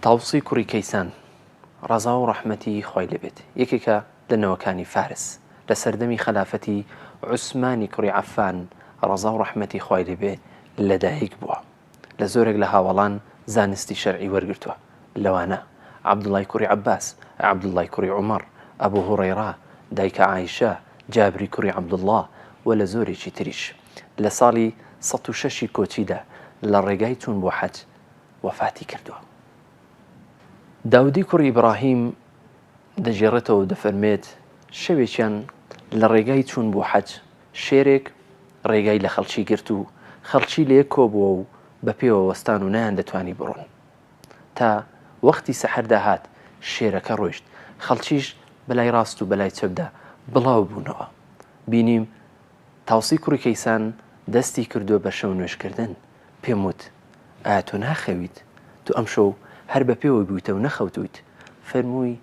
تاوسی کوڕی کەیسان ڕەزا و ڕەحمەتی خۆی لەبێت یەکێکە لە نەوەکانی فارس لە سەردەمی خەلافەتی عوسمانی کوڕی عەفان ڕەزا و ڕەحمەتی خۆی لەبێ لەدایک بووە لە زۆرێک لە هاوڵان زانستی شەرعی وەرگرتووە لەوانە عەبدوڵای کوڕی عەباس عەبدوڵای کوڕی عومەر ئەبوو هوڕەیرا دایکە عایشە جابری کوڕی عەبدوڵڵا و لە زۆرێکی تریش لە ساڵی 106 کۆچیدا لە ڕێگای چوون بۆ حەج وەفاتی کردووە. داودی کوڕی ئیبراهیم دەژێڕێتەوە دەفەرمێت شەوێکیان لە ڕێگای چوون بۆ حەج شێرێک ڕێگای لە خەڵکی گرت و خەڵکی لێ کۆبووە و بە پێوە وەستان و نایان دەتوانی بڕۆن تا وەختی سەحەردا هات شێرەکە ڕۆیشت خەڵکیش بەلای ڕاست و بەلای چەپدا بڵاو بوونەوە. بینیم تاوسی کوڕی کەیسان دەستی کردووە بە شەو نوێشکردن پێم وت ئایا تۆ ناخەویت تو ئەم شەو هەر بە پێوە بوویتە و نەخەوتویت. فەرمووی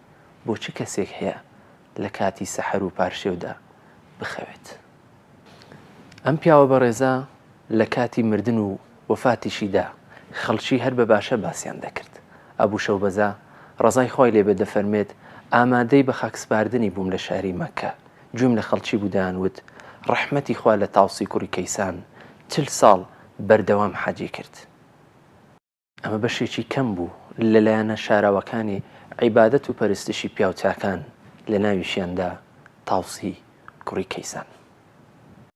بۆ چ کەسێک هەیە لە کاتی سەحەر و پارشێودا بخەوێت. ئەم پیاوە بەڕێزە لە کاتی مردن و وەفاتیشیدا خەڵکی هەر بە باشە باسییان دەکرد. ئەبوو شەوبەزە ڕەزای خۆی لێبێ دەفەرمێت ئامادەی بە خاکسپاردنی بووم لە شاری مەککە گوێم لە خەڵکی بوودان وت ڕەحمەتی خوا لە تاوسی کوڕی کەیسان 40 ساڵ بەردەوام حەجی کرد. ئەمە بەشێکی کەم بوو لەلایەنە شاراوەکانی عیبادەت و پەرستشی پیاوچاکان لە ناویشیاندا تاوسی کوڕی کەیسان.